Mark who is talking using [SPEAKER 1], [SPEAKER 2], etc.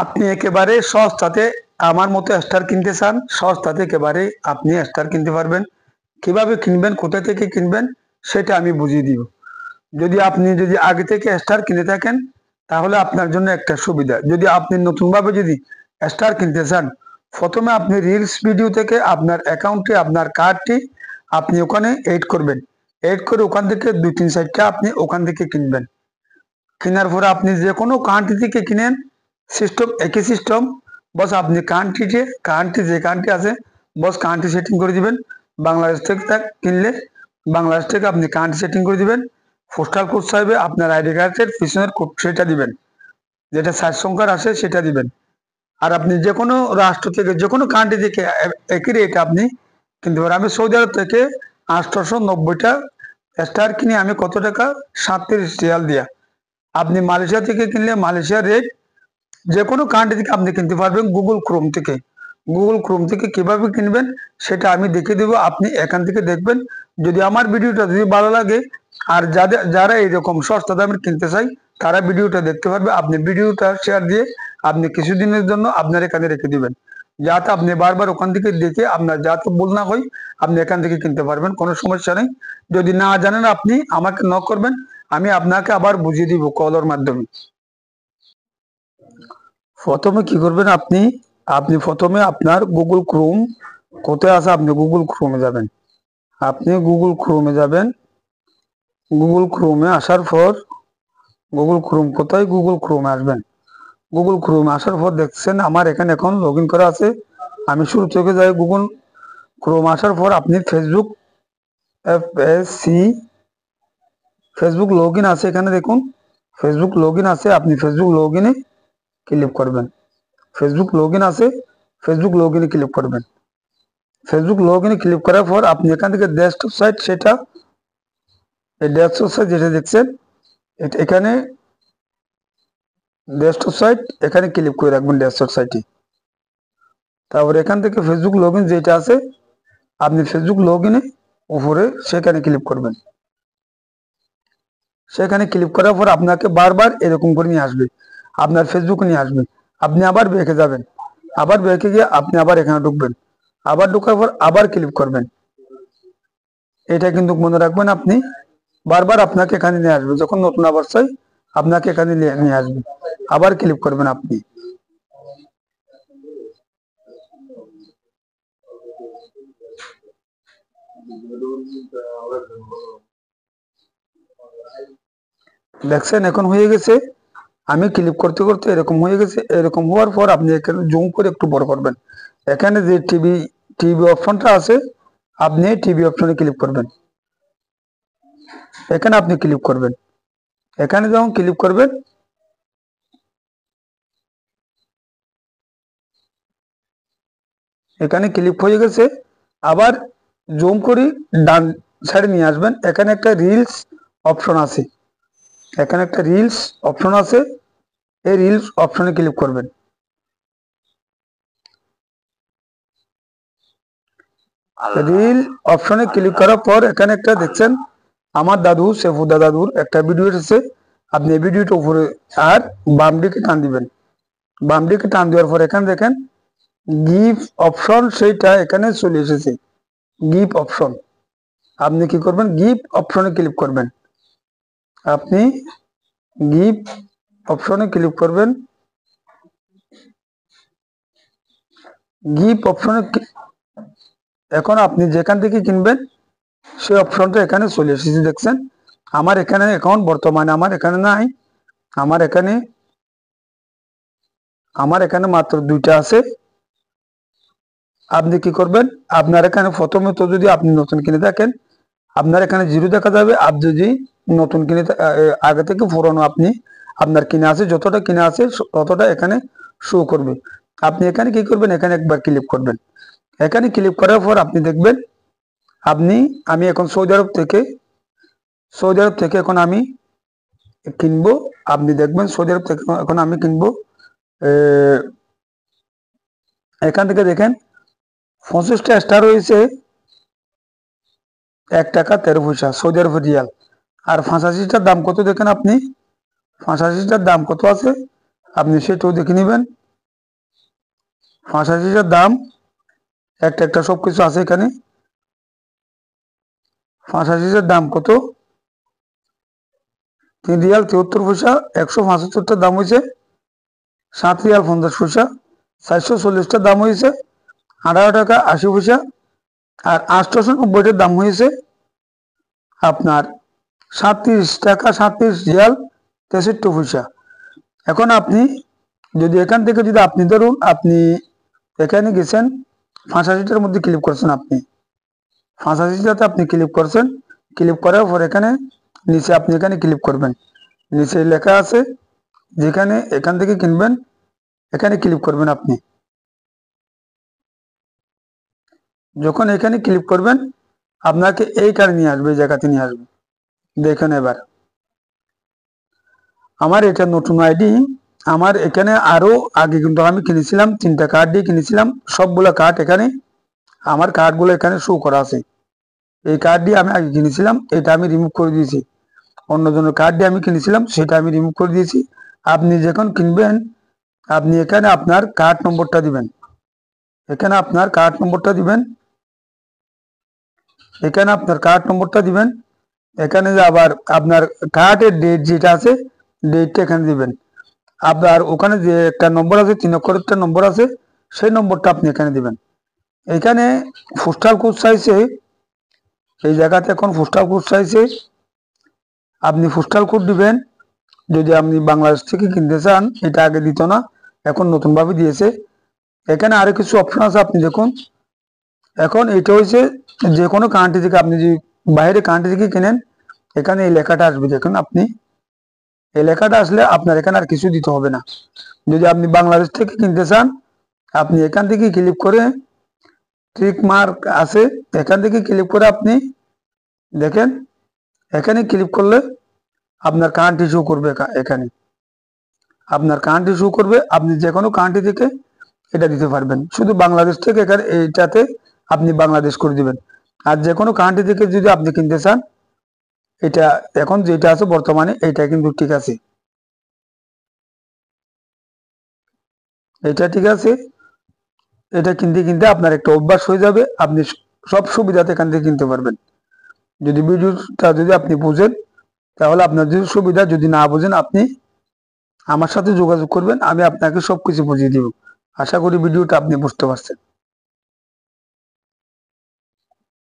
[SPEAKER 1] আপনি একেবারে সস্তাতে আমার মতো স্টার কিনতে চান, সস্তাতে একেবারে আপনি স্টার কিনতে পারবেন। কিভাবে কিনবেন, কোথা থেকে কিনবেন সেটা আমি বুঝিয়ে দিব। যদি আগে থেকে স্টার কিনে থাকেন তাহলে আপনার জন্য একটা সুবিধা। যদি আপনি নতুনভাবে যদি স্টার কিনতে চান, প্রথমে আপনি রিলস ভিডিও থেকে আপনার অ্যাকাউন্টে আপনার কার্ডটি আপনি ওখানে এড করবেন। এড করে ওখান থেকে 2-3 সাইটটা আপনি ওখান থেকে কিনবেন। কেনার পরে আপনি যে কোনো কান্ট্রি থেকে কিনেন, সিস্টেম একই সিস্টেম। বস আপনি কান্ট্রি যে কান্ট্রি আছে, বস কান্ট্রি সেটিং করে দিবেন। বাংলাদেশ থেকে কিনলে বাংলাদেশ থেকে আপনি কান্ট্রি সেটিং করে দিবেন। পোস্টাল কোড চাইবে, আপনার আইডি কার্ডের পিছনের কোড সেটা দিবেন, যেটা 4 সংখ্যার আসে সেটা দিবেন। আর আপনি যে কোনো রাষ্ট্র থেকে যে কোনো কান্ট্রি থেকে একই রেট আপনি কিনতে পারেন। আমি সৌদি আরব থেকে 890টা স্টার কিনে আমি কত টাকা, 37 রিয়াল দিয়া। আপনি মালয়েশিয়া থেকে কিনলে মালয়েশিয়ার রেট, যে কোনো কান্ট্রি থেকে আপনি কিনতে পারবেন গুগল ক্রোম থেকে কিভাবে কিনবেন সেটা আমি দেখিয়ে দেবো। আপনি এখান থেকে দেখবেন। যদি আমার ভিডিওটা যদি ভালো লাগে, আর যারা এইরকম সস্তা দামের কিনতে চাই তারা ভিডিওটা দেখতে পারবে। আপনি ভিডিওটা শেয়ার দিয়ে আপনি কিছুদিনের জন্য আপনার এখানে রেখে দিবেন, যাতে আপনি বারবার ওখান থেকে দেখে আপনার যাতে ভুল না হয়, আপনি এখান থেকে কিনতে পারবেন, কোনো সমস্যা নেই। যদি না জানেন আপনি আমাকে নক করবেন, আমি আপনাকে আবার বুঝিয়ে দিব কলের মাধ্যমে। প্রথমে কি করবেন, আপনি আপনি প্রথমে আপনার গুগল ক্রোম কোথায় আছে, আপনি গুগল ক্রোমে যাবেন। আপনি গুগল ক্রোমে যাবেন। গুগল ক্রোমে আসার পর গুগল ক্রোম কোথায়, গুগল ক্রোমে আসবেন। গুগল ক্রোমে আসার পর দেখছেন আমার এখানে এখন লগ ইন করা আছে। আমি শুরু থেকে যাই। গুগল ক্রোম আসার পর আপনি ফেসবুক লগ ইন আছে, এখানে দেখুন ফেসবুক লগ ইন আছে। আপনি ফেসবুক লগ ইনে ক্লিক করবেন। ফেসবুক লগ ইন আছে, ফেসবুক লগ ইনে ক্লিক করবেন। ফেসবুক লগ ইনে ক্লিক করার পর আপনি এখান থেকে ডেস্কটপ সাইট, সেটা এই ডেস্কটপ সাইট যেটা দেখছেন এখানে ডেস্কটপ সাইট, এখানে ক্লিক করে রাখবেন ডেস্কটপ সাইটে। তারপর এখান থেকে ফেসবুক লগ ইন যেটা আছে, আপনি ফেসবুক লগ ইনে উপরে সেখানে ক্লিক করবেন। সেখানে ক্লিক করার পর আপনাকে বারবার এরকম করে নিয়ে আসবে, আপনার ফেসবুক নিয়ে আসবে। আপনি আবার ব্যাকে যাবেন, আবার ব্যাকে গিয়ে আপনি আবার এখানে ঢুকবেন। আবার ঢোকার পর আবার ক্লিক করবেন। এটা কিন্তু মনে রাখবেন, আপনি বারবার আপনাকে এখানে নিয়ে আসবে। যখন নতুন আবার চাই আপনাকে এখানে নিয়ে আসবে, আবার ক্লিক করবেন আপনি। দেখছেন এখন হয়ে গেছে। আমি ক্লিক করতে করতে এরকম হয়ে গেছে। এরকম হওয়ার পর আপনি এখানে জুম করে একটু বড় করবেন। এখানে যে টিভি অপশনটা আছে, আপনি টিভি অপশনে ক্লিক করবেন। এখানে আপনি ক্লিক করবেন। এখানে যখন ক্লিক করবেন, এখানে ক্লিক হয়ে গেছে। আবার জুম করে ডান সাইডে নিয়ে আসবেন। এখানে একটা রিলস অপশন আছে, এখানে একটা রিলস অপশন আছে। এই রিলস অপশনে ক্লিক করবেন। রিল অপশনে ক্লিক করার পর এখানে একটা দেখছেন আমার দাদু সেফুদ্দা দাদুর একটা ভিডিও এসেছে। আপনি এই ভিডিওটা উপরে আর বাম দিকে টান দিবেন। বাম দিকে টান দেওয়ার পর এখানে দেখেন গিভ অপশন, সেইটা এখানে চলে এসেছে গিভ অপশন। আপনি কি করবেন, গিভ অপশনে ক্লিক করবেন। আপনি গিভ অপশনে ক্লিক করবেন। গিভ অপশনে এখন আপনি যেখান থেকে কিনবেন সেই অপশনটা এখানে চলে এসেছে। দেখছেন আমার এখানে অ্যাকাউন্ট বর্তমানে আমার এখানে নাই। আমার এখানে মাত্র 2টা আছে। আপনি কি করবেন, আপনার এখানে প্রথমে তো যদি আপনি নতুন কিনে থাকেন আপনার এখানে 0 দেখা যাবে। আর যদি নতুন কিনে আগে থেকে পুরনো আপনি আপনার কিনে আছে, যতটা কিনে আছে ততটা এখানে শো করবে। আপনি এখানে কি করবেন, এখানে একবার ক্লিক করবেন। এখানে ক্লিক করার পর আপনি দেখবেন আমি এখন সৌদি আরব থেকে এখন আমি কিনবো। আপনি দেখবেন সৌদি আরব থেকে এখন আমি কিনবো। এখান থেকে দেখেন 25টা স্টার হয়েছে 1 টাকা 13 পয়সা সৌদি আরব রিয়াল। আর 85টার দাম কত দেখেন আপনি, 85টার দাম কত আছে আপনি সেটাও দেখে নেবেন। ৫৮টার দাম একটা একটা সবকিছু আছে এখানে। ৮৫টার দাম কত? ৩ রিয়াল ৭৩ পয়সা। ১৭৫টার দাম হয়েছে ৭ রিয়াল ৫০ পয়সা। ৪৪০টার দাম হয়েছে ১৮ টাকা ৮০ পয়সা। আর ৮৯০টার দাম হয়েছে আপনার ৩৭ টাকা ৩৭ রিয়াল ৬৩ পয়সা। এখন আপনি যদি এখান থেকে যদি আপনি ধরুন আপনি এখানে গেছেন ৮৫টার মধ্যে ক্লিক করছেন, আপনি ৮৫টাতে আপনি ক্লিক করছেন। ক্লিক করার পর এখানে নিচে আপনি এখানে ক্লিক করবেন। নিচে লেখা আছে যেখানে এখান থেকে কিনবেন এখানে ক্লিক করবেন। আপনি যখন এখানে ক্লিক করবেন আপনাকে এইখানে নিয়ে আসবে, এই জায়গাতে নিয়ে আসবে। দেখেন এবার আমার এটা নতুন আইডি। আমার এখানে আরো আগে কিন্তু আমি কিনেছিলাম 3টা কার্ড দিয়ে কিনেছিলাম। সবগুলো কার্ড এখানে আমার কার্ডগুলো এখানে শো করা আছে। এই কার্ড দিয়ে আমি আগে কিনেছিলাম, এটা আমি রিমুভ করে দিয়েছি। অন্যজনের কার্ড দিয়ে আমি কিনেছিলাম, সেটা আমি রিমুভ করে দিয়েছি। আপনি যখন কিনবেন আপনি এখানে আপনার কার্ড নম্বরটা দিবেন। এখানে আপনার কার্ড নম্বরটা দিবেন। এখানে আপনার কার্ড নম্বরটা দিবেন। এখানে যে আবার আপনার কার্ডের ডেট যেটা আছে ডেটটা এখানে দিবেন। আপনার ওখানে যে একটা নম্বর আছে 3 অক্ষরের একটা নম্বর আছে, সেই নম্বরটা আপনি এখানে দিবেন। এখানে পোস্টাল কোড চাইছে, এই জায়গাতে এখন পোস্টাল কোড চাইছে। আপনি পোস্টাল কোড দিবেন। যদি আপনি বাংলাদেশ থেকে কিনতে চান, এটা আগে দিত না, এখন নতুন ভাবে দিয়েছে। এখানে আরো কিছু অপশন আছে, আপনি দেখুন। এখন এটা হচ্ছে যে কোনো কান্ট্রি থেকে, আপনি যদি বাইরে কান্ট্রি থেকে কিনেন এখানে এই লেখাটা আসবে। দেখুন আপনি এই লেখাটা আসলে আপনার এখানে আর কিছু দিতে হবে না। যদি আপনি বাংলাদেশ থেকে কিনতে চান আপনি এখান থেকে ক্লিক করে টিক মার্ক আছে, এখান থেকে ক্লিক করে আপনি দেখেন এখানে ক্লিক করলে আপনার কান্ট্রি শো করবে। এখানে আপনার কান্ট্রি শো করবে। আপনি যে কোনো কান্ট্রি থেকে এটা দিতে পারবেন। শুধু বাংলাদেশ থেকে এখানে এইটাতে আপনি বাংলাদেশ করে দিবেন। আর যে কোনো কান্ট্রি থেকে যদি আপনি কিনতে চান, এটা এখন যেটা আছে বর্তমানে এটা কিন্তু ঠিক আছে, এটা ঠিক আছে। এটা কিনতে কিনতে আপনার একটা অভ্যাস হয়ে যাবে, আপনি সব সুবিধাতে এখান থেকে কিনতে পারবেন। যদি ভিডিওটা যদি আপনি বুঝেন তাহলে আপনার যদি সুবিধা, যদি না বুঝেন আপনি আমার সাথে যোগাযোগ করবেন, আমি আপনাকে সবকিছু বুঝিয়ে দিব। আশা করি ভিডিওটা আপনি বুঝতে পারছেন।